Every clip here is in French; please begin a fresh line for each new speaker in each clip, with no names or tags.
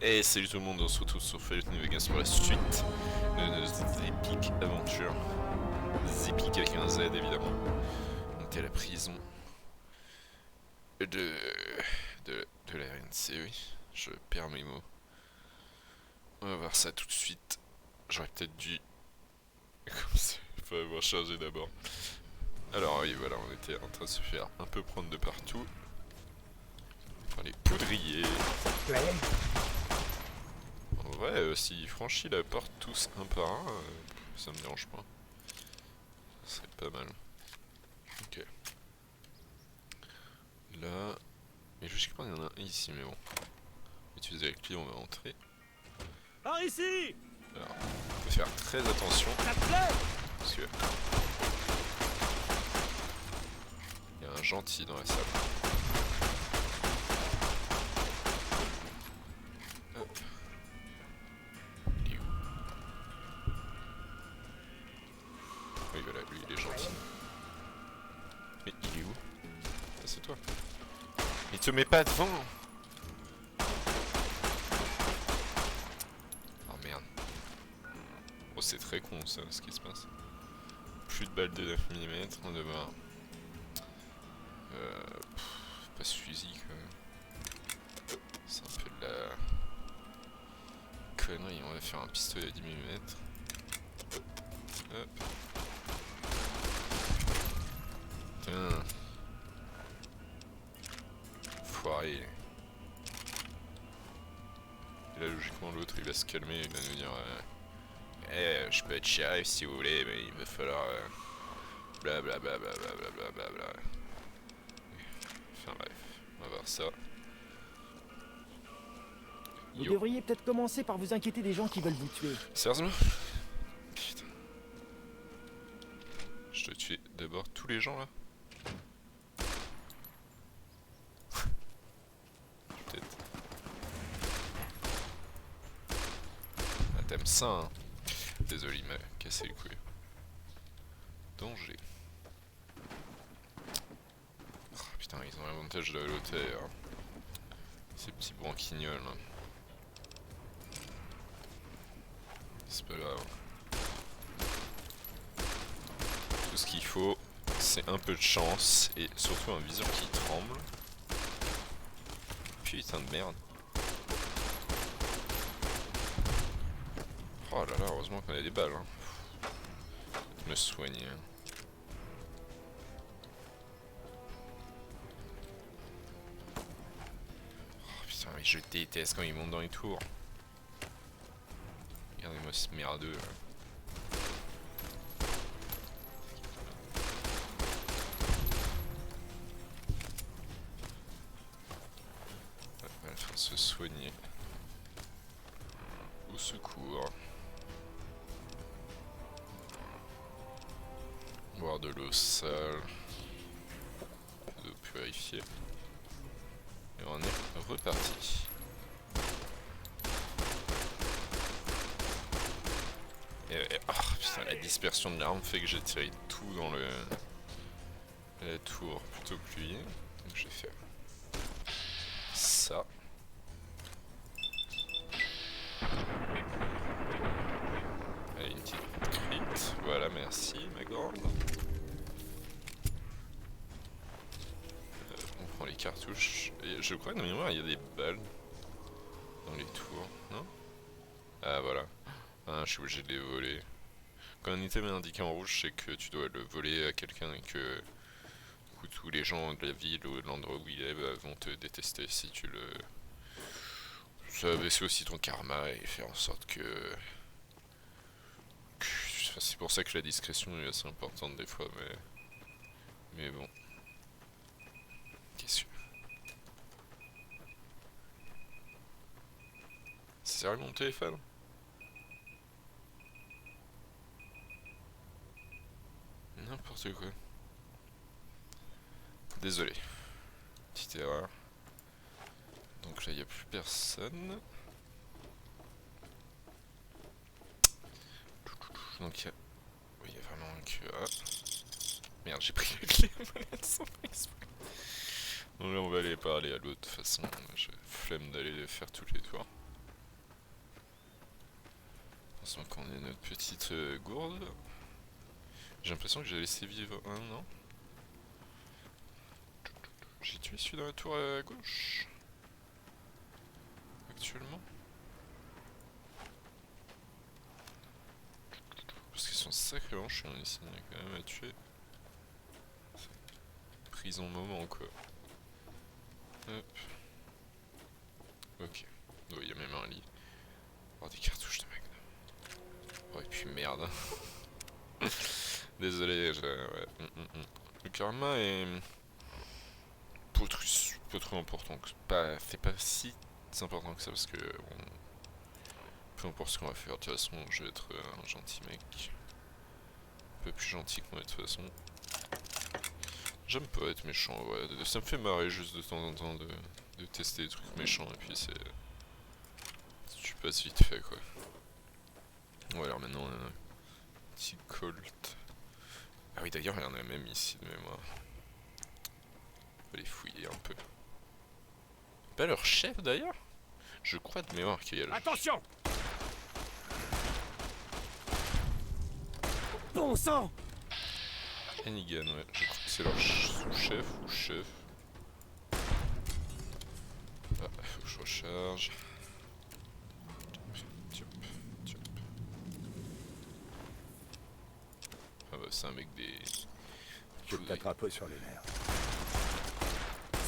Et salut tout le monde, on se retrouve sur Fallout New Vegas pour la suite de nos épiques aventures. Des épiques avec un Z évidemment. Donc à la prison de, de la RNC, oui. Je perds mes mots. On va voir ça tout de suite. J'aurais peut-être dû... Comme ça, il faut avoir chargé d'abord. Alors oui, voilà, on était en train de se faire un peu prendre de partout. Par les poudriers. En vrai, s'ils franchissent la porte tous un par un, ça me dérange pas. Ça serait pas mal. Ok. Là... Mais logiquement, il y en a un ici, mais bon. Utiliser la clé, on va entrer.
Par ici!
Alors, faut faire très attention.
Ça te plaît?
Parce que... Il y a un gentil dans la salle. Hop. Il est où? Oui, voilà, lui, il est gentil. Mais il est où? Ah, c'est toi. Mais te mets pas devant! Oh merde. Oh, c'est très con ça, ce qui se passe. Plus de balles de 9 mm, on va devoir... pas ce fusil quand même. C'est un peu de la... connerie, on va faire un pistolet à 10 mm. Hop. Putain. Foiré. Et là logiquement l'autre il va se calmer, il va nous dire je peux être shérif si vous voulez, mais il va falloir blablabla. Enfin bref, on va voir ça.
Vous
Yo.
devriez peut-être commencer par vous inquiéter des gens qui veulent vous tuer.
Sérieusement? Putain. Je dois tuer d'abord tous les gens là? Peut-être. Ah, t'aimes ça, hein? Désolé, il m'a cassé les couilles. Danger. Oh, putain, ils ont l'avantage de la hauteur. Ces petits branquignols. Hein. C'est pas grave. Tout ce qu'il faut, c'est un peu de chance et surtout un viseur qui tremble. Putain de merde. Oh là là, heureusement qu'on a des balles. Hein. Faut me soigner. Hein. Oh putain, mais je déteste quand ils montent dans les tours. Regardez-moi ce merdeux. Là. On va faire se soigner. Au secours. Boire de l'eau sale. De l'eau purifiée. Et on est reparti. Oh putain, la dispersion de l'arme fait que j'ai tiré tout dans la tour plutôt que lui. Donc je vais faire ça. Allez, une petite crit. Voilà, merci ma grande. On prend les cartouches. Et je crois que dans mémoire il y a des balles dans les tours, non? Ah voilà. Ah, je suis obligé de les voler. Quand un item est indiqué en rouge, c'est que tu dois le voler à quelqu'un et que du coup, tous les gens de la ville ou de l'endroit où il est vont te détester si tu le... Ça va baisser aussi ton karma et faire en sorte que... C'est pour ça que la discrétion est assez importante des fois, mais bon. Qu'est-ce que... C'est sérieux mon téléphone? N'importe quoi. Désolé. Petite erreur. Donc là, il n'y a plus personne. Donc il y a... Oui, il y a vraiment un QA. Merde, j'ai pris la clé à molette sans faire exprès. Donc là, on va aller parler à l'autre. De toute façon, j'ai flemme d'aller faire tous les tours. Heureusement qu'on est notre petite gourde. J'ai l'impression que j'ai laissé vivre un, non? J'ai tué celui dans la tour à gauche. Actuellement. Parce qu'ils sont sacrément chiants ici, il y a quand même à tuer. Prison moment quoi. Hop. Ok. Oh, il y a même un lit. Oh, des cartouches de Magnum. Oh, et puis merde. Désolé, ouais. Le karma est pas trop important. C'est pas si important que ça parce que peu importe ce qu'on va faire, de toute façon, je vais être un gentil mec. Un peu plus gentil que moi de toute façon. J'aime pas être méchant, ouais. Ça me fait marrer juste de temps en temps de tester des trucs méchants et puis c'est. Tu passes vite fait quoi. Bon alors maintenant on a un petit Colt. Ah oui d'ailleurs il y en a même ici de mémoire. On va les fouiller un peu. Pas leur chef d'ailleurs? Je crois de mémoire qu'il y a le...
Attention!
Bon sang!
Hannigan, ouais. Je crois que c'est leur sous-chef ou chef. Ah, faut que je recharge. Ah bah c'est un mec des...
Je vais t'attraper sur les nerfs.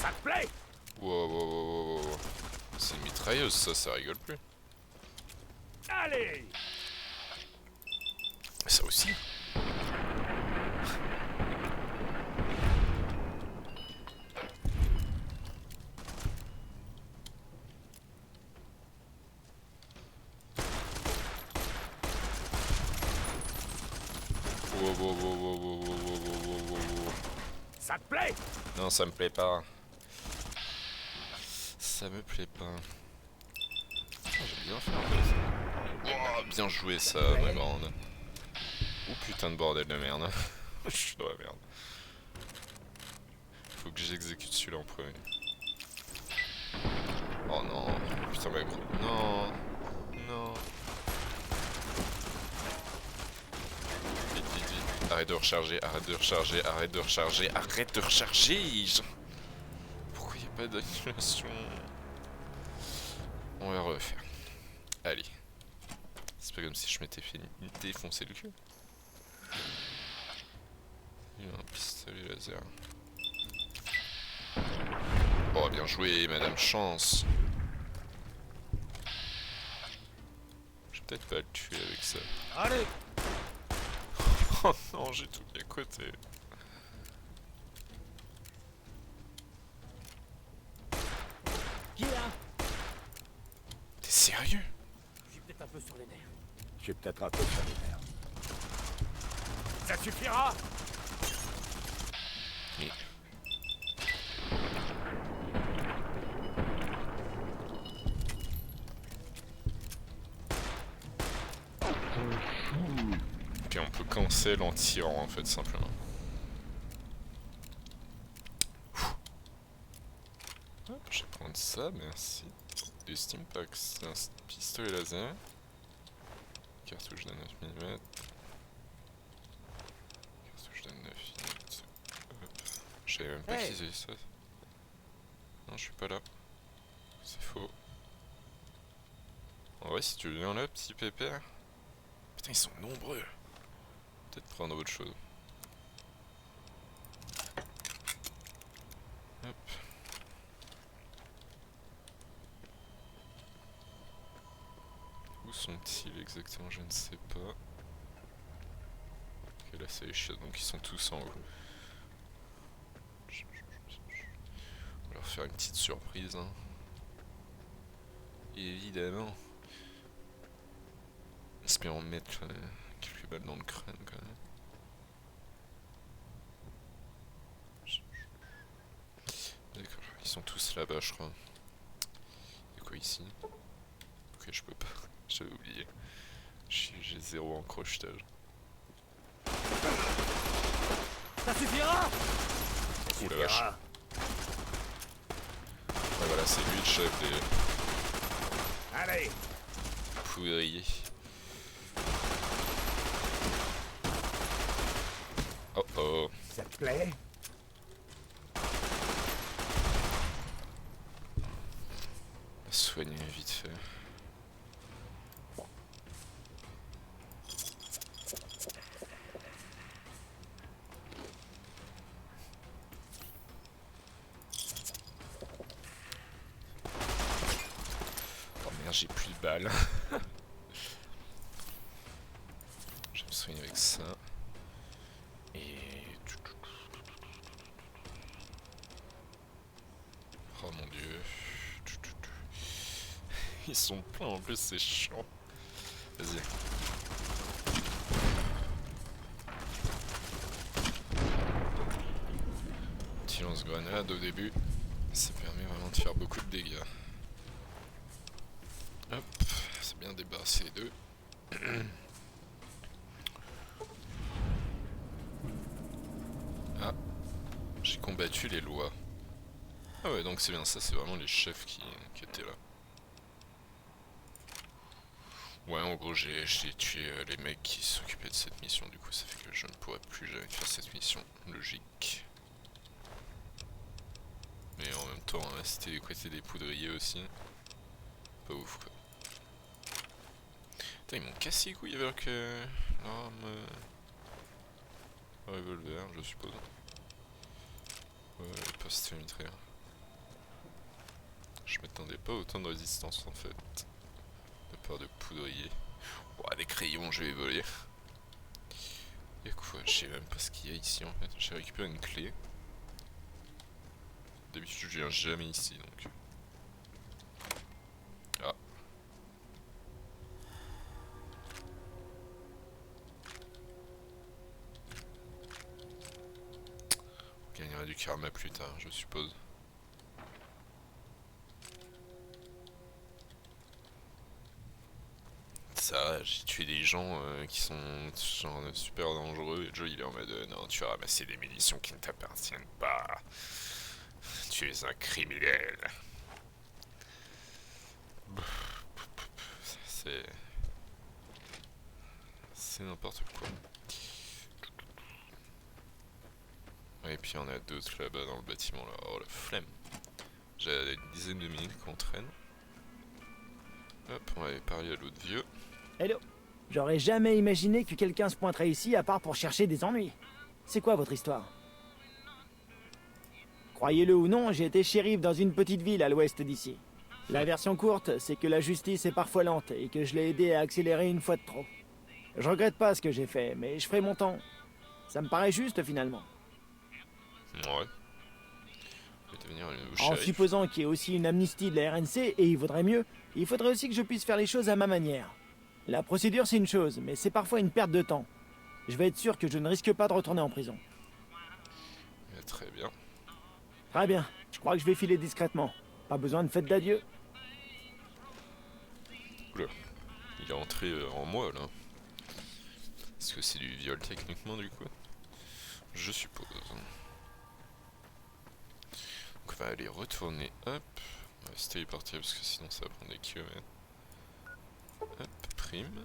Ça te plaît?
Wow. C'est une mitrailleuse ça rigole plus.
Allez!
Ça aussi. Wow.
Ça te plaît?
Non, ça me plaît pas. Ça me plaît pas. Oh, j'ai bien fait en fait. Oh, bien joué ça, ma grande. Oh putain de bordel de merde. Je suis dans la merde. Faut que j'exécute celui-là en premier. Oh non. Putain ma grande. Non. Vite. Arrête de recharger. Pourquoi y a pas d'annulation? On va refaire. Allez. C'est pas comme si je m'étais fait défoncer le cul. Il y a un pistolet laser. Oh bien joué Madame Chance. Je vais peut-être pas le tuer avec ça.
Allez!
Oh non, j'ai tout mis à côté.
Qui est là?
T'es sérieux?
Je suis peut-être un peu sur les nerfs.
Je vais t'attraper sur les nerfs.
Ça suffira!
Mais... Puis on peut cancel en tirant en fait simplement. Je vais prendre ça, merci. Du steam pack, c'est un pistolet laser. Cartouche de 9 mm. Cartouche de 9 mm. Hop. J'avais même pas utilisé ça. Non, je suis pas là. C'est faux. En vrai, si tu viens là, petit pépère. Putain, ils sont nombreux. Peut-être prendre autre chose. Hop. Où sont-ils exactement? Je ne sais pas. Ok, là c'est les chiottes, donc ils sont tous en haut. On va leur faire une petite surprise. Hein. Évidemment. Espérons mettre quelques balles dans le crâne quand même. D'accord, ils sont tous là-bas je crois. Il y a quoi ici? Ok, je peux pas. J'avais oublié. J'ai zéro en crochetage.
Ça suffira!
Ouh la vache. Ouais, voilà, c'est lui le chef des
Allez!
poudriers. Oh oh.
Ça te plaît?
Soigner vite fait. Oh merde, j'ai plus de balles. Je vais me soigner avec ça. Et... Oh mon dieu. Ils sont pleins en plus, c'est chiant. Vas-y. Petit lance-grenade au début. Ça permet vraiment de faire beaucoup de dégâts. Hop, c'est bien débarrassé les deux. Ah, j'ai combattu les lois. Ah ouais, donc c'est bien ça, c'est vraiment les chefs qui étaient là. Ouais, en gros, j'ai tué les mecs qui s'occupaient de cette mission, du coup ça fait que je ne pourrai plus jamais faire cette mission. Logique. Mais en même temps, hein, c'était les côtés des poudriers aussi. Pas ouf quoi. Putain, ils m'ont cassé les couilles avec l'arme... revolver, je suppose. Ouais, le poste mitrailleur. Je m'attendais pas à autant de résistance en fait. De part de poudrier. Ouah, des crayons, je vais voler. Y'a quoi? Je sais même pas ce qu'il y a ici en fait. J'ai récupéré une clé. D'habitude, je viens jamais ici donc. Ah. On gagnera du karma plus tard, je suppose. Ça, j'ai tué des gens qui sont genre super dangereux et Joe il est en mode non, tu as ramassé des munitions qui ne t'appartiennent pas. Tu es un criminel. C'est n'importe quoi. Et puis on a d'autres là-bas dans le bâtiment là. Oh la flemme. J'ai une dizaine de minutes qu'on traîne. Hop, on va aller parler à l'autre vieux.
Hello. J'aurais jamais imaginé que quelqu'un se pointerait ici à part pour chercher des ennuis. C'est quoi votre histoire? Croyez-le ou non, j'ai été shérif dans une petite ville à l'ouest d'ici. La version courte, c'est que la justice est parfois lente et que je l'ai aidé à accélérer une fois de trop. Je regrette pas ce que j'ai fait, mais je ferai mon temps. Ça me paraît juste finalement.
Ouais. Je vais devenir le nouveau
En
shérif.
supposant qu'il y ait aussi une amnistie de la RNC, et il vaudrait mieux, il faudrait aussi que je puisse faire les choses à ma manière. La procédure c'est une chose, mais c'est parfois une perte de temps. Je vais être sûr que je ne risque pas de retourner en prison.
Très bien.
Très bien, je crois que je vais filer discrètement. Pas besoin de fête d'adieu.
Oula. Il est entré en moi là. Est-ce que c'est du viol techniquement du coup? Je suppose. Donc on va aller retourner. Hop. On va se téléporter parce que sinon ça va prendre des kilomètres. Hop, prime.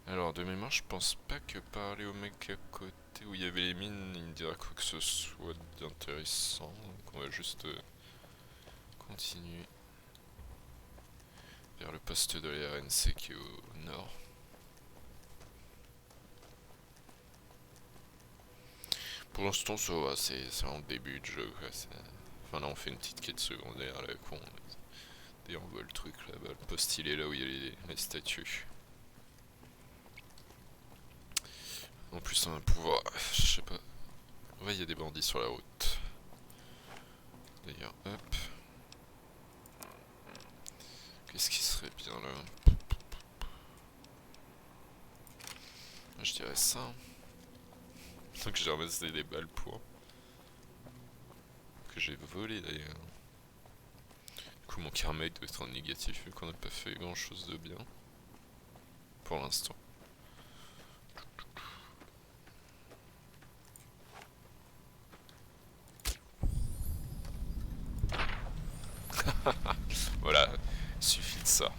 Alors de mémoire je pense pas que parler au mec à côté où il y avait les mines il me dira quoi que ce soit d'intéressant. Donc on va juste continuer vers le poste de la RNC qui est au nord. Pour l'instant ça va, c'est en début de jeu quoi. Enfin là on fait une petite quête secondaire à la con. Et on voit le truc là-bas, le poste il est là où il y a les statues. En plus on a un pouvoir, je sais pas. Ouais il y a des bandits sur la route. D'ailleurs hop. Qu'est-ce qui serait bien là? Je dirais ça. Donc j'ai ramassé des balles pour. Que j'ai volé d'ailleurs. Du coup mon karma doit être en négatif vu qu'on n'a pas fait grand chose de bien. Pour l'instant. Voilà, suffit de ça.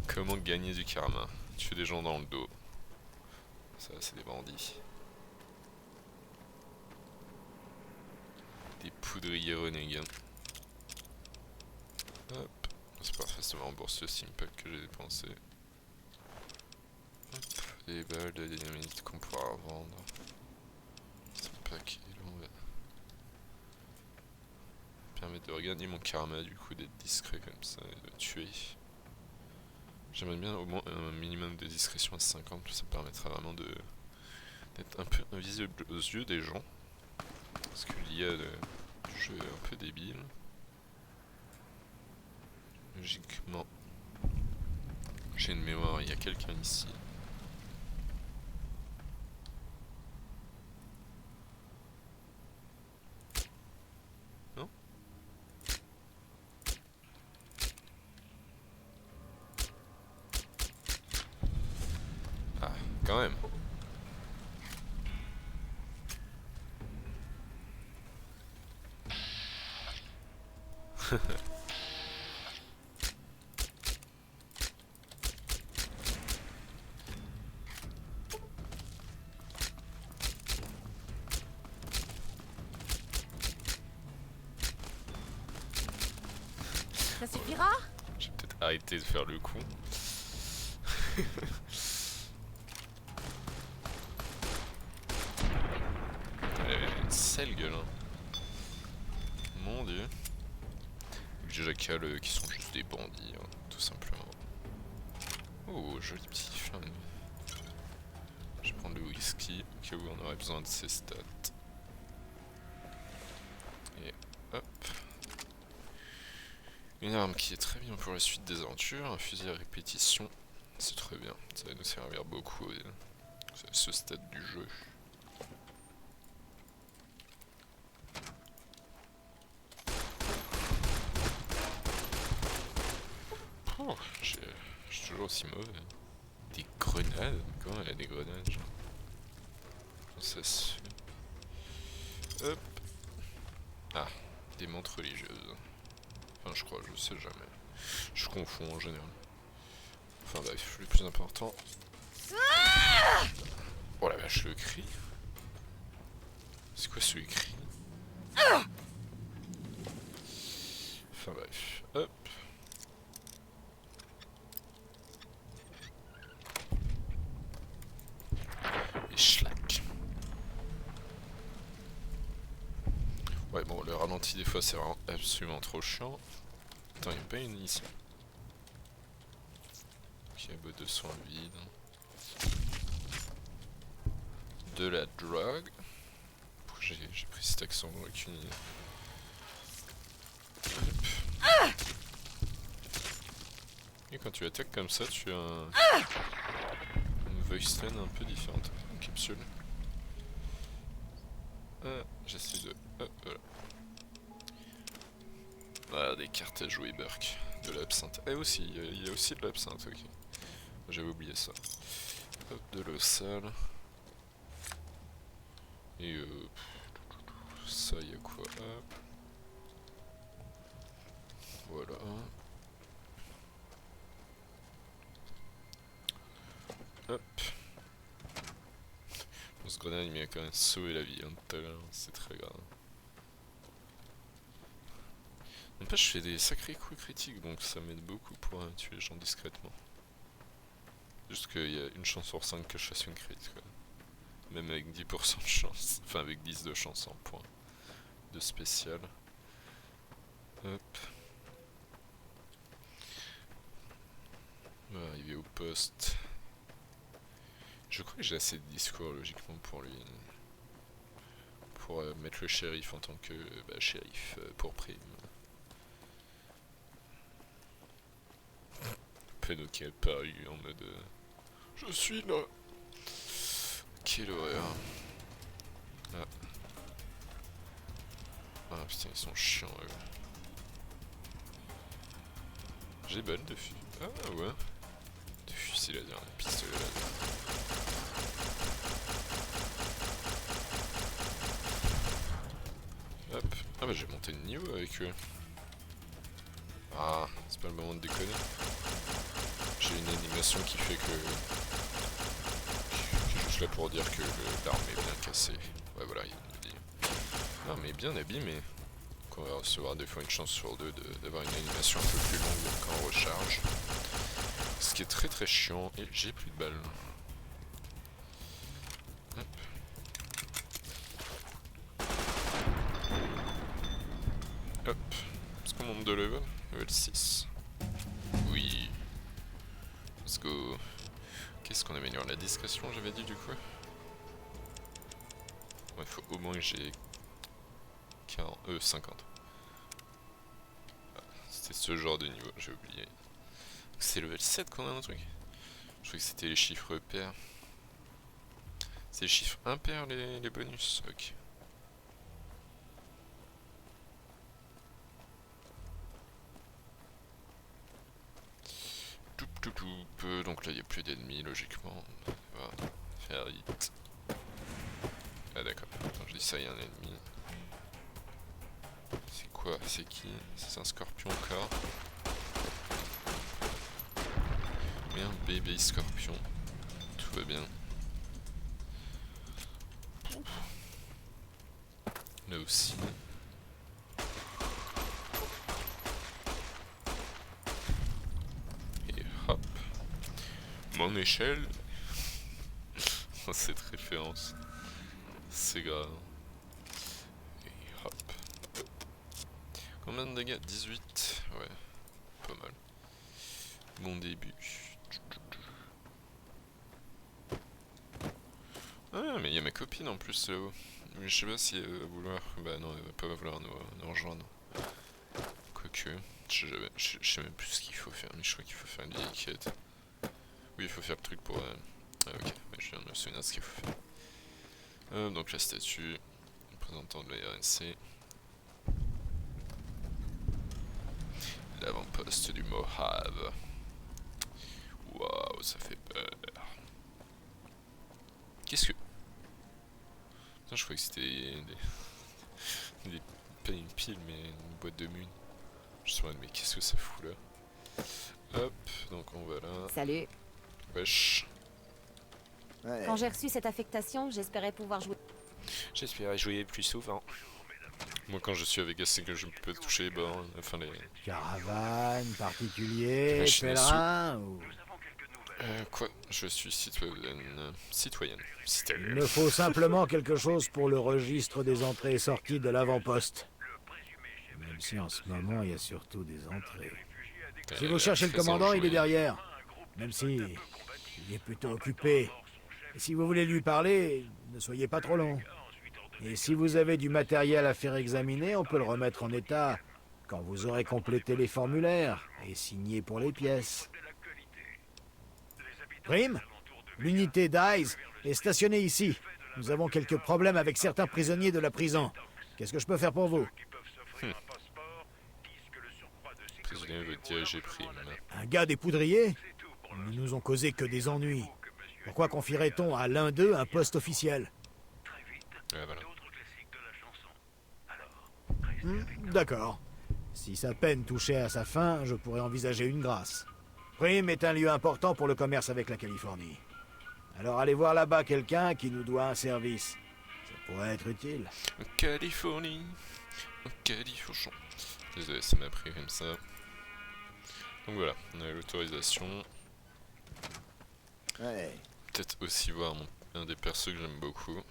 Comment gagner du karma? Tuer des gens dans le dos. Ça Ça, c'est des bandits. Des poudriers renégats. Hop. C'est pas forcément rembourser le Stimpack que j'ai dépensé. Hop. Des balles de dynamite qu'on pourra revendre. Stimpack, et là on va permettre de regagner mon karma, du coup, d'être discret comme ça et de tuer. J'aimerais bien au moins un minimum de discrétion à 50, ça me permettra vraiment d'être un peu invisible aux yeux des gens. Parce que l'IA du jeu est un peu débile. Logiquement, j'ai une mémoire, il y a quelqu'un ici. Non? Ah, quand même.
Ça suffira?
J'ai peut-être arrêté de faire le con. Elle avait une sale gueule, hein. Mon dieu. Les jacals qui sont juste des bandits, hein, tout simplement. Oh, joli petit flingue. Je vais prendre le whisky, au cas où on aurait besoin de ses stats. Et hop. Une arme qui est très bien pour la suite des aventures, un fusil à répétition, c'est très bien, ça va nous servir beaucoup à ce stade du jeu. Oh, je suis toujours aussi mauvais. Des grenades? Comment il y a des grenades, genre? Comment ça se fait? Hop. Ah, des montres religieuses. Enfin, je crois, je sais jamais. Je confonds en général. Enfin bref, le plus important. Oh la vache, le cri. C'est quoi ce cri? Enfin bref, hop. Et schlack. Ouais, bon, le ralenti des fois c'est vraiment absolument trop chiant. Attends, y'a pas une ici. Ok, boîte de soins vide. De la drogue. Pourquoi j'ai pris cet accent, aucune idée. Hop. Et quand tu attaques comme ça, tu as une voice line un peu différente. Une capsule. J'essaie de... Hop, voilà. Ah, des cartes à jouer, Burk. De l'absinthe. Eh aussi, il y a aussi de l'absinthe, ok. J'avais oublié ça. Hop, de l'eau sale. Et ça, il y a quoi? Hop. Voilà. Hop. Bon, ce grenade, il m'a quand même sauvé la vie, hein, tout à l'heure. C'est très grave. N'empêche, je fais des sacrés coups critiques, donc ça m'aide beaucoup pour tuer les gens discrètement. Juste qu'il y a une chance sur 5 que je fasse une crit, quoi. Même avec 10% de chance. Enfin, avec 10 de chance en point de spécial. Hop. On va arriver au poste. Je crois que j'ai assez de discours, logiquement, pour lui. Pour mettre le shérif en tant que shérif pour prime. Penaud qui est apparu en mode je suis là. Quelle horreur. Ah. Ah putain, ils sont chiants eux. J'ai balle de fusil. Ah ouais. De fusil laser, de pistolet laser. Hop. Ah bah j'ai monté de niveau avec eux. Ah, c'est pas le moment de déconner. J'ai une animation qui fait que je juste là pour dire que l'arme est bien cassée. Ouais voilà, il me dit. L'arme est bien abîmée. Donc on va recevoir des fois une chance sur deux d'avoir une animation un peu plus longue quand on recharge. Ce qui est très très chiant, et j'ai plus de balles. Hop. Hop. Est-ce qu'on monte de level? Level 6. Oui. Let's go. Qu'est-ce qu'on améliore? La discrétion, j'avais dit du coup. Il faut au moins que j'ai 50. Ah, c'était ce genre de niveau, j'ai oublié. C'est level 7 qu'on a un truc. Je croyais que c'était les chiffres pairs. C'est les chiffres impairs les bonus. Ok. Donc là il n'y a plus d'ennemis logiquement. On va faire vite. Ah d'accord. Quand je dis ça il y a un ennemi. C'est quoi? C'est qui? C'est un scorpion encore. Mais un bébé scorpion. Tout va bien. Là aussi. Et hop. Mon échelle. Cette référence. C'est grave. Et hop. Combien de dégâts? 18. Ouais. Pas mal. Bon début. Ah mais il y a ma copine en plus là-haut. Mais je sais pas si elle va vouloir... Bah non, elle va pas vouloir nous rejoindre. Quoique... Je sais même plus ce qu'il faut faire, mais je crois qu'il faut faire une vieille quête. Oui, il faut faire le truc pour... Ah ok, mais je viens de me souvenir de ce qu'il faut faire. Donc la statue, représentant de la RNC. L'avant-poste du Mojave. Waouh, ça fait peur. Qu'est-ce que... Putain, je croyais que c'était pas une pile, mais une boîte de mune. Je me mais qu'est-ce que ça fout là? Hop, donc on va là.
Salut.
Wesh.
Ouais.
Quand j'ai reçu cette affectation, j'espérais pouvoir jouer.
J'espérais jouer plus souvent. Moi quand je suis à Vegas, c'est que je peux toucher les bornes, enfin les...
Caravane, particulier,
Machine à
pèlerin ou...
Quoi? Je suis citoyenne.
Il me faut simplement quelque chose pour le registre des entrées et sorties de l'avant-poste. Même si en ce moment, il y a surtout des entrées. Si vous cherchez le commandant, il est derrière. Même si il est plutôt occupé. Et si vous voulez lui parler, ne soyez pas trop long. Et si vous avez du matériel à faire examiner, on peut le remettre en état quand vous aurez complété les formulaires et signé pour les pièces. Prime, l'unité d'Eyes est stationnée ici. Nous avons quelques problèmes avec certains prisonniers de la prison. Qu'est-ce que je peux faire pour vous?
Prisonnier veut diriger Prime.
Un gars des poudriers? Ils ne nous ont causé que des ennuis. Pourquoi confierait-on à l'un d'eux un poste officiel?
Ouais, voilà.
D'accord. Si sa peine touchait à sa fin, je pourrais envisager une grâce. Prime est un lieu important pour le commerce avec la Californie. Alors allez voir là-bas quelqu'un qui nous doit un service. Ça pourrait être utile.
En Californie. En Californie. Désolé, ça m'a pris comme ça. Donc voilà, on a l'autorisation.
Ouais.
Peut-être aussi voir un des persos que j'aime beaucoup.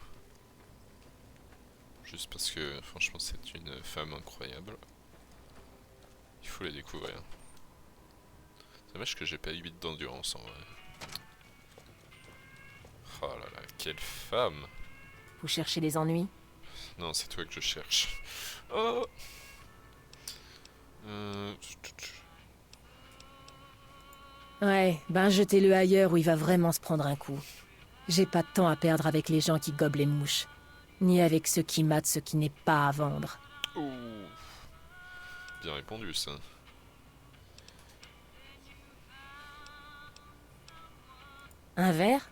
Juste parce que franchement c'est une femme incroyable. Il faut la découvrir. C'est dommage que j'ai pas 8 d'endurance en vrai. Oh là là, quelle femme!
Vous cherchez les ennuis?
Non, c'est toi que je cherche. Oh!
Ouais, ben jetez-le ailleurs où il va vraiment se prendre un coup. J'ai pas de temps à perdre avec les gens qui gobent les mouches. Ni avec ceux qui matent ce qui n'est pas à vendre.
Ouh. Bien répondu ça.
Un verre?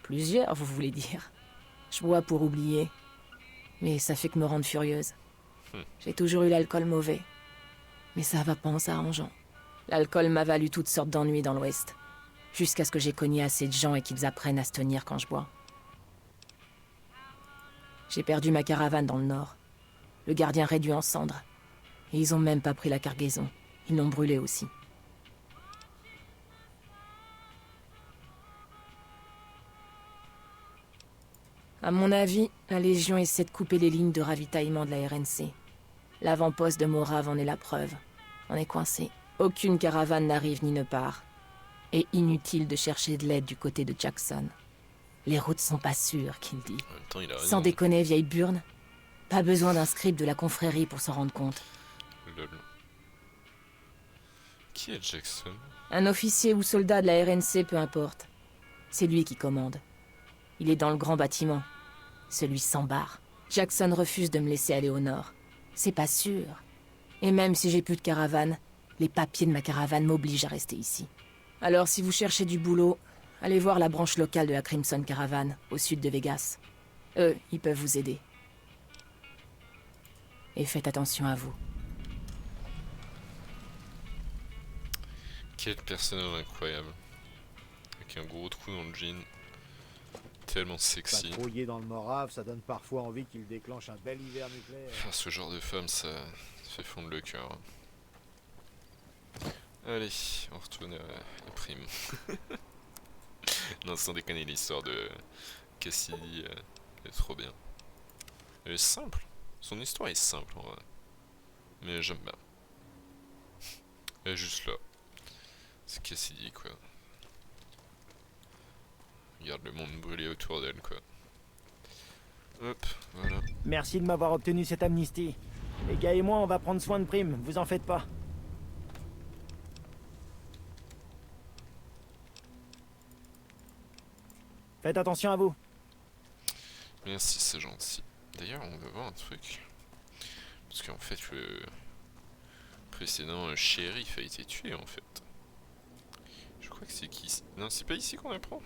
Plusieurs, vous voulez dire. Je bois pour oublier. Mais ça fait que me rendre furieuse. J'ai toujours eu l'alcool mauvais. Mais ça va pas en s'arrangeant. L'alcool m'a valu toutes sortes d'ennuis dans l'Ouest. Jusqu'à ce que j'ai cogné assez de gens et qu'ils apprennent à se tenir quand je bois. J'ai perdu ma caravane dans le nord. Le gardien réduit en cendres. Et ils ont même pas pris la cargaison. Ils l'ont brûlée aussi. À mon avis, la Légion essaie de couper les lignes de ravitaillement de la RNC. L'avant-poste de Morave en est la preuve. On est coincé. Aucune caravane n'arrive ni ne part. Et inutile de chercher de l'aide du côté de Jackson. Les routes sont pas sûres, qu'il dit.
En même temps, il a raison.
Sans déconner, vieille burne. Pas besoin d'un script de la confrérie pour s'en rendre compte.
Lol. Qui est Jackson?
Un officier ou soldat de la RNC, peu importe. C'est lui qui commande. Il est dans le grand bâtiment. Celui sans barre. Jackson refuse de me laisser aller au nord. C'est pas sûr. Et même si j'ai plus de caravane, les papiers de ma caravane m'obligent à rester ici. Alors si vous cherchez du boulot, allez voir la branche locale de la Crimson Caravan, au sud de Vegas. Eux, ils peuvent vous aider. Et faites attention à vous.
Quel personnage incroyable. Avec un gros trou dans le jean. Tellement sexy.
Patrouiller dans le Morave, ça donne parfois envie qu'il déclenche un bel hiver nucléaire.
Ce genre de femme, ça fait fondre le cœur. Allez, on retourne à la prime. Non, sans déconner, l'histoire de Cassidy est trop bien. Elle est simple. Son histoire est simple en vrai. Mais j'aime bien. Elle est juste là. C'est Cassidy quoi. Regarde le monde brûler autour d'elle quoi. Hop, voilà.
Merci de m'avoir obtenu cette amnistie. Les gars et moi, on va prendre soin de Prime, vous en faites pas. Faites attention à vous.
Merci, c'est gentil. D'ailleurs, on va voir un truc. Parce qu'en fait, le précédent shérif a été tué en fait. Je crois que c'est qui? Non, c'est pas ici qu'on apprend.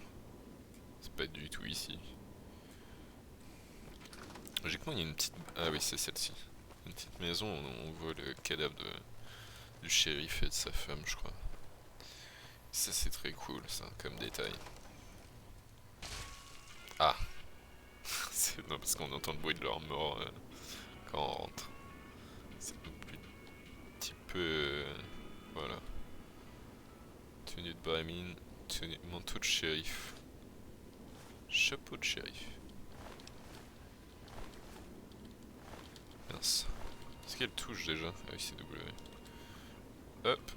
C'est pas du tout ici. Logiquement, il y a une petite... Ah oui, c'est celle-ci. Une petite maison où on voit le cadavre du shérif et de sa femme, je crois. Ça, c'est très cool, ça, comme détail. Ah. Non, parce qu'on entend le bruit de leur mort quand on rentre. C'est un petit peu... voilà. Tenue de bramine, manteau de shérif. Chapeau de shérif. Mince. Est-ce qu'elle touche déjà? Ah oui, c'est W. Hop.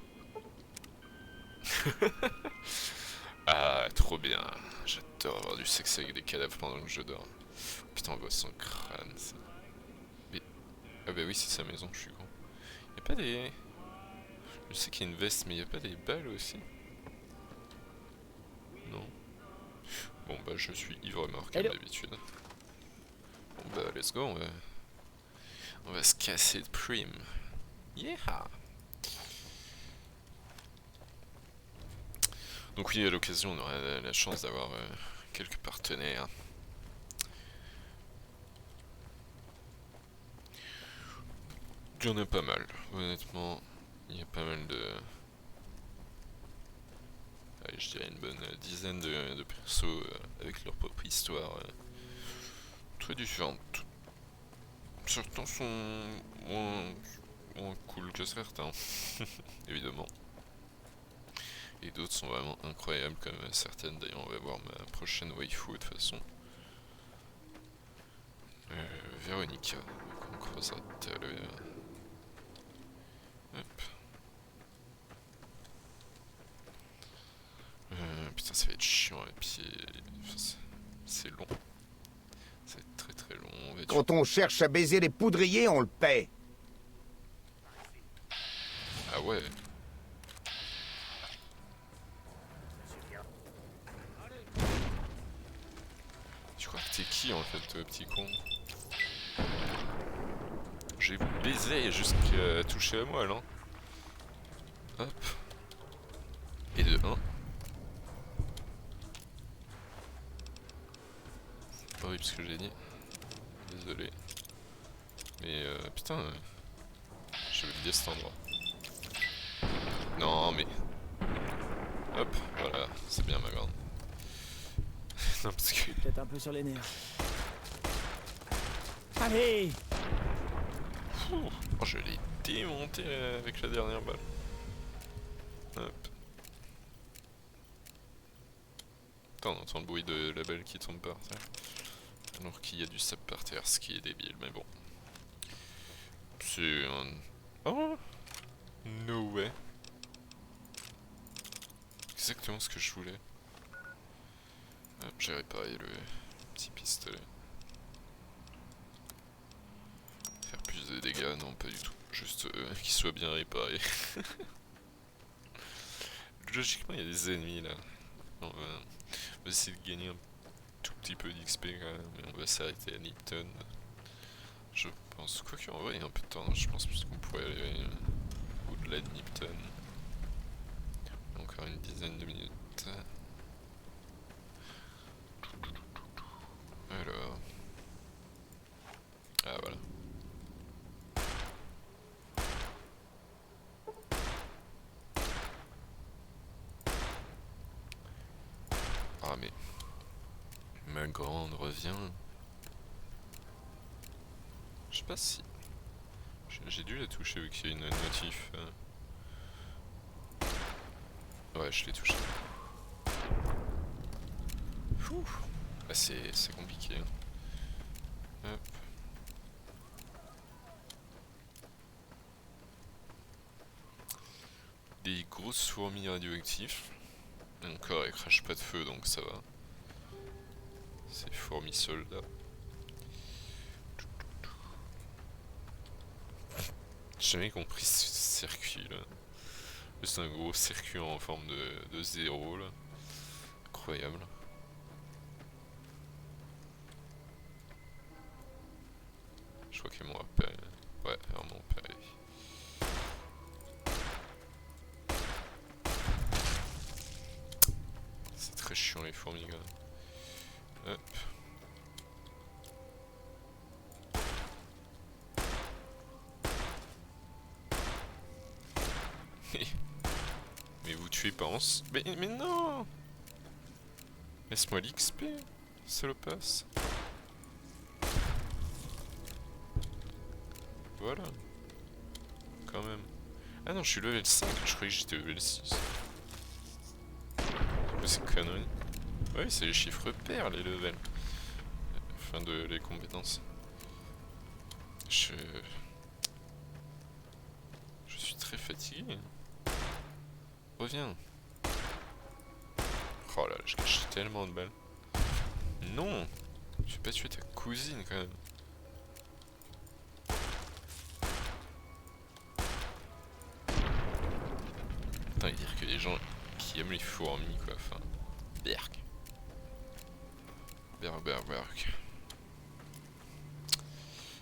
Ah, trop bien. J'adore avoir du sexe avec des cadavres pendant que je dors. Putain, on voit son crâne, ça. Mais... Ah bah oui, c'est sa maison, je suis con. Y'a pas des... Je sais qu'il y a une veste, mais y'a pas des balles aussi? Non. Bon bah je suis ivre-mort comme d'habitude. Bon bah let's go, on va se casser de Prime. Yeah. Donc oui, à l'occasion on aura la chance d'avoir quelques partenaires. Il y en a pas mal, honnêtement, il y a pas mal de... Allez, je dirais une bonne dizaine de persos avec leur propre histoire très différente. Certains sont moins cool que certains, évidemment. Et d'autres sont vraiment incroyables, comme certaines. D'ailleurs, on va voir ma prochaine waifu de toute façon. Véronica, qu'on croisera tout à l'heure. Hop. Putain, ça va être chiant et puis c'est long. Ça va être très très long.
Quand on cherche à baiser les poudriers, on le paie.
Ah ouais. Tu crois que t'es qui en fait, petit con? Je vais vous baiser jusqu'à toucher à moi là. Hop. Et de 1. C'est horrible ce que j'ai dit. Désolé. Mais putain, j'ai oublié cet endroit. Non mais... Hop, voilà, c'est bien ma grande. Non parce que...
Peut-être un peu sur les nerfs. Allez!
Oh, je l'ai démonté avec la dernière balle. Hop. Attends, on entend le bruit de la balle qui tombe par terre. Alors qu'il y a du sable par terre, ce qui est débile, mais bon. C'est un... Oh! No way. Exactement ce que je voulais. Hop, j'ai réparé le petit pistolet. Faire plus de dégâts, non pas du tout. Juste qu'il soit bien réparé. Logiquement, il y a des ennemis là. On va essayer de gagner un tout petit peu d'XP quand même, mais on va s'arrêter à Nipton. Je pense, quoi qu'en vrai, il y a un peu de temps, je pense qu'on pourrait aller au-delà de Nipton. Encore une dizaine de minutes. Alors. Ah voilà. Ah mais... Ma grande revient. Je sais pas si... J'ai dû la toucher vu qu'il y a une notif. Ouais, je l'ai touché. Bah c'est compliqué. Hop. Des grosses fourmis radioactives. Encore, elles crachent pas de feu donc ça va. C'est fourmis soldats. J'ai jamais compris ce circuit là. C'est un gros circuit en forme de zéro là. Incroyable. Je crois qu'ils m'ont repéré. Ouais, ils m'ont repéré. C'est très chiant les fourmis quand même. Hop. Mais vous tuez pas en... Mais non! Laisse-moi l'XP, salopasse. Voilà. Quand même. Ah non, je suis level 5, je croyais que j'étais level 6. C'est connerie. Oui, c'est les chiffres pairs, les levels. Enfin, de les compétences. Je suis très fatigué. Reviens. Oh là là, je cache tellement de balles. Non! Tu peux pas tuer ta cousine quand même. Putain, il dire que les gens qui aiment les fourmis quoi, enfin... Berk. Berk.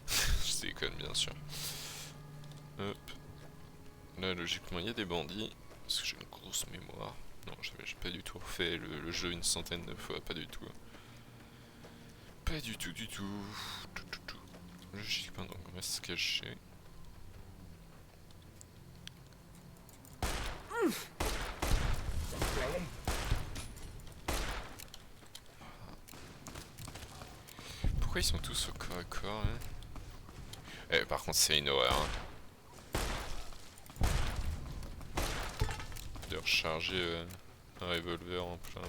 Je déconne bien sûr. Hop. Là logiquement il y a des bandits. Parce que j'ai une grosse mémoire. Non, j'ai pas du tout refait le jeu une centaine de fois, pas du tout. Pas du tout. Logiquement donc on va se cacher. Pourquoi ils sont tous au corps à corps hein? Eh, par contre c'est une horreur hein. De recharger un revolver en plein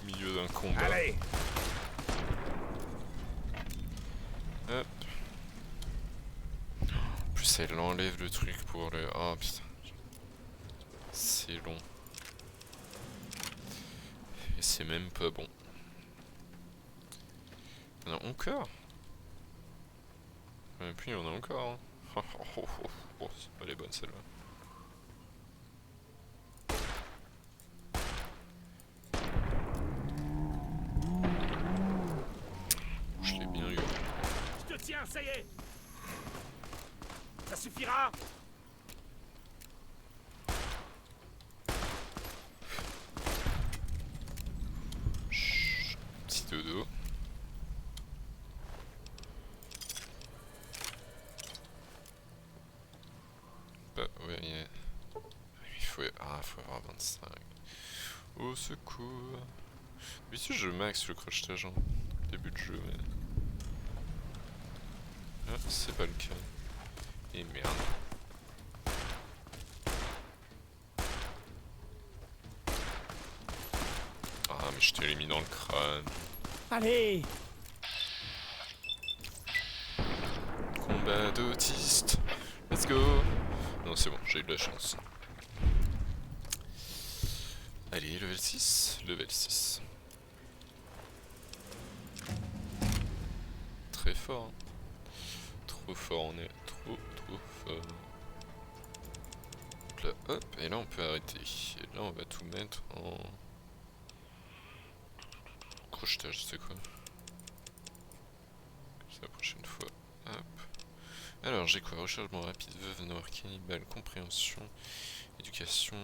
milieu d'un combat.
Allez!
Hop. En plus elle enlève le truc pour le... Oh putain. C'est long. Et c'est même pas bon. Il y en a encore. Et puis il y en a encore. Hein. Oh, c'est pas les bonnes celles-là. Je l'ai bien eu.
Je te tiens, ça y est! Ça suffira!
Chut, petit dodo. Bah ouais, il faut avoir 25. Au secours. Mais si je max le crochetage en début de jeu, mais... Ah, c'est pas le cas. Et merde. Ah, mais je t'ai mis dans le crâne.
Allez!
Combat d'autiste. Let's go. Non, c'est bon, j'ai eu de la chance. Allez, level 6. Level 6. Très fort. Hein. Trop fort, on est trop fort. Donc là, hop, et là on peut arrêter. Et là on va tout mettre en... crochetage, c'est quoi? C'est la prochaine fois. Hop. Alors j'ai quoi? Rechargement rapide, veuve noire, cannibale, compréhension, éducation.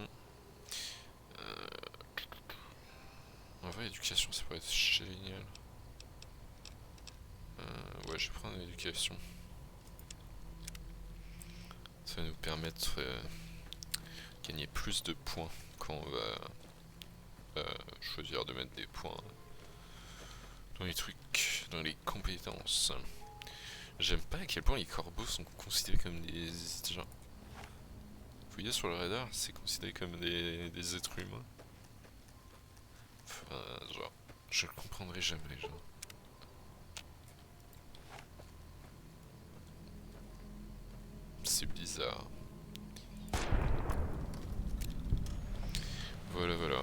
En vrai, éducation ça pourrait être génial. Ouais, je vais prendre l'éducation. Ça va nous permettre de gagner plus de points quand on va choisir de mettre des points dans les trucs, dans les compétences. J'aime pas à quel point les corbeaux sont considérés comme des... genre... Vous voyez sur le radar, c'est considéré comme des êtres humains. Enfin, genre... Je le comprendrai jamais, genre. C'est bizarre. Voilà, voilà.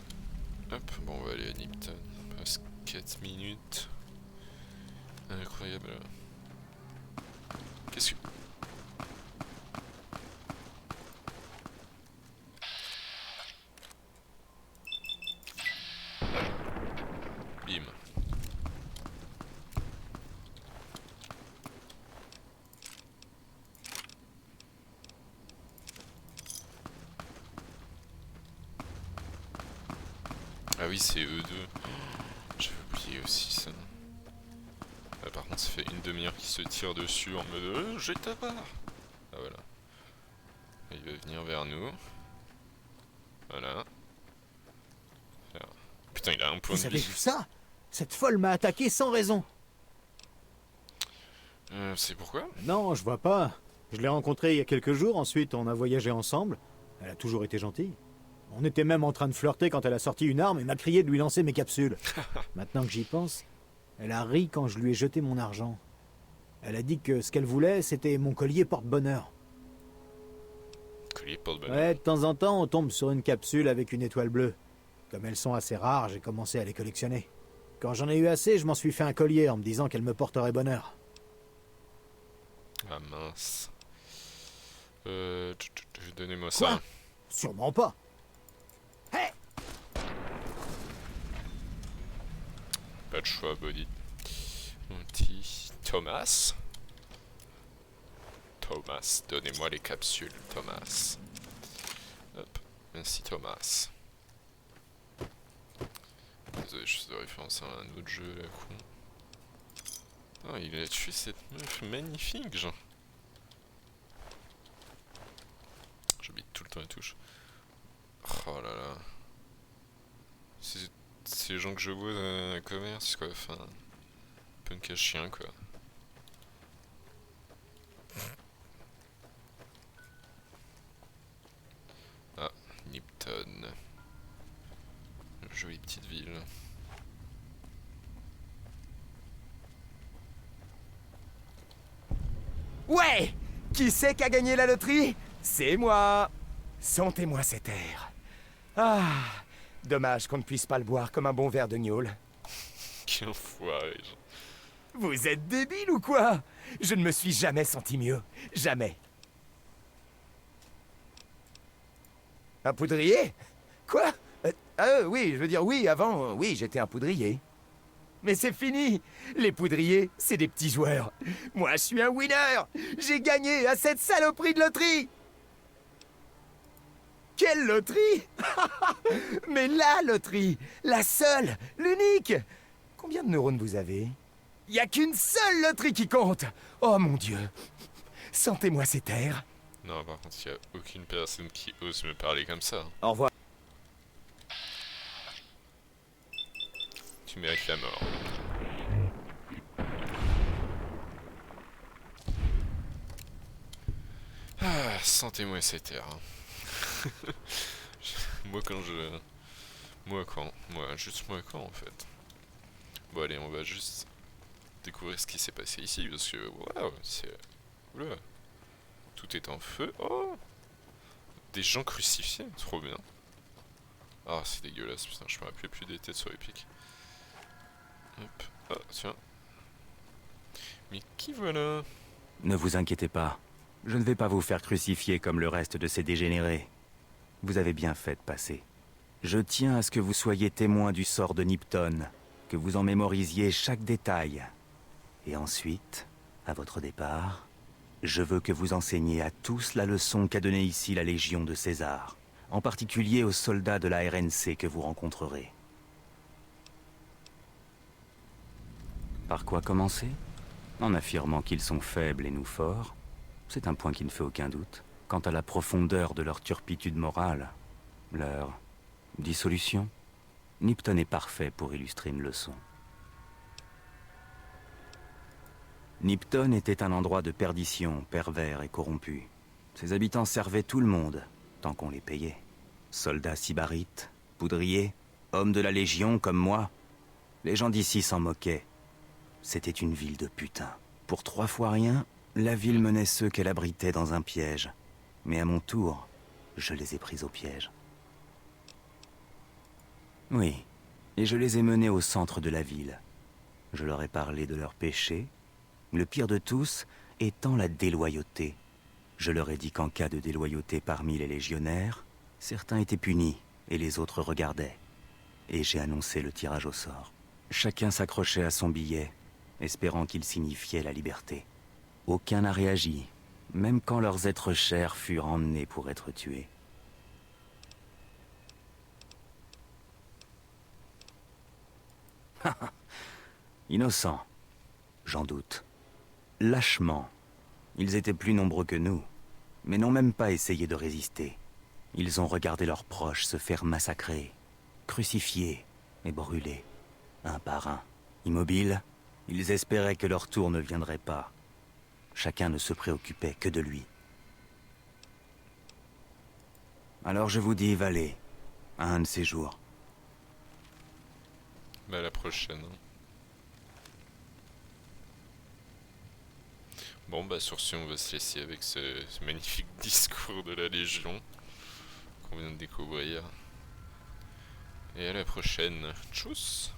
Hop, bon, on va aller à Nipton. Presque 4 minutes. Incroyable. Qu'est-ce que... Bim. Ah oui, c'est eux deux. J'avais oublié aussi ça. Ah, par contre, ça fait une demi-heure qu'ils se tirent dessus en mode j'ai ta part. Ah voilà. Il va venir vers nous. Voilà. Alors. Putain, il a un point
Vous
de
avez
vie.
vu ça? Cette folle m'a attaqué sans raison.
C'est pourquoi?
Non, je vois pas. Je l'ai rencontrée il y a quelques jours, ensuite on a voyagé ensemble. Elle a toujours été gentille. On était même en train de flirter quand elle a sorti une arme et m'a crié de lui lancer mes capsules. Maintenant que j'y pense, elle a ri quand je lui ai jeté mon argent. Elle a dit que ce qu'elle voulait, c'était mon collier porte-bonheur.
Collier porte-bonheur.
Ouais, de temps en temps, on tombe sur une capsule avec une étoile bleue. Comme elles sont assez rares, j'ai commencé à les collectionner. Quand j'en ai eu assez, je m'en suis fait un collier en me disant qu'elle me porterait bonheur.
Ah mince. Donnez-moi
Quoi?
ça.
Sûrement pas. Hé!
Pas de choix, body. Mon petit Thomas. Thomas, donnez-moi les capsules, Thomas. Hop, merci Thomas. Désolé, je suis de référence à un autre jeu, la con. Oh, il a tué cette meuf magnifique, genre. J'habite tout le temps les touches. Oh là là. C'est les gens que je vois dans le commerce, quoi. Enfin, punk à chien, quoi. Ah, Nipton. Jolie petite ville.
Ouais! Qui c'est qui a gagné la loterie? C'est moi! Sentez-moi cet air. Ah! Dommage qu'on ne puisse pas le boire comme un bon verre de gnôle.
Quel enfoiré, genre.
Vous êtes débile ou quoi? Je ne me suis jamais senti mieux. Jamais. Un poudrier? Quoi? Oui, je veux dire oui, avant, oui, j'étais un poudrier. Mais c'est fini. Les poudriers, c'est des petits joueurs. Moi, je suis un winner. J'ai gagné à cette saloperie de loterie. Quelle loterie? Mais la loterie, la seule, l'unique. Combien de neurones vous avez? Il n'y a qu'une seule loterie qui compte. Oh mon Dieu. Sentez-moi cet air.
Non, par contre, il n'y a aucune personne qui ose me parler comme ça.
Au revoir.
Tu mérites la mort. Sentez-moi cette terre. Hein. Moi quand je... Moi quand? Juste moi quand en fait. Bon allez, on va juste découvrir ce qui s'est passé ici, parce que... Waouh, c'est... Oula. Tout est en feu. Oh! Des gens crucifiés, trop bien. Ah, c'est dégueulasse, putain, je me rappelle plus des têtes sur les pics. Hop, ah, tiens. Mais qui voilà?
Ne vous inquiétez pas. Je ne vais pas vous faire crucifier comme le reste de ces dégénérés. Vous avez bien fait de passer. Je tiens à ce que vous soyez témoin du sort de Nipton, que vous en mémorisiez chaque détail. Et ensuite, à votre départ, je veux que vous enseigniez à tous la leçon qu'a donnée ici la Légion de César, en particulier aux soldats de la RNC que vous rencontrerez. Par quoi commencer? En affirmant qu'ils sont faibles et nous forts. C'est un point qui ne fait aucun doute. Quant à la profondeur de leur turpitude morale, leur dissolution, Nipton est parfait pour illustrer une leçon. Nipton était un endroit de perdition, pervers et corrompu. Ses habitants servaient tout le monde, tant qu'on les payait. Soldats sybarites, poudriers, hommes de la Légion comme moi, les gens d'ici s'en moquaient. C'était une ville de putains. Pour 3 fois rien, la ville menait ceux qu'elle abritait dans un piège. Mais à mon tour, je les ai pris au piège. Oui, et je les ai menés au centre de la ville. Je leur ai parlé de leurs péchés, le pire de tous étant la déloyauté. Je leur ai dit qu'en cas de déloyauté parmi les légionnaires, certains étaient punis et les autres regardaient. Et j'ai annoncé le tirage au sort. Chacun s'accrochait à son billet, espérant qu'il signifiait la liberté. Aucun n'a réagi, même quand leurs êtres chers furent emmenés pour être tués. Innocents, j'en doute. Lâchement, ils étaient plus nombreux que nous, mais n'ont même pas essayé de résister. Ils ont regardé leurs proches se faire massacrer, crucifier et brûler, un par un. Immobiles, ils espéraient que leur tour ne viendrait pas. Chacun ne se préoccupait que de lui. Alors je vous dis, Valé, à un de ces jours.
Bah à la prochaine. Bon bah sur ce on va se laisser avec ce magnifique discours de la Légion qu'on vient de découvrir. Et à la prochaine. Tchuss!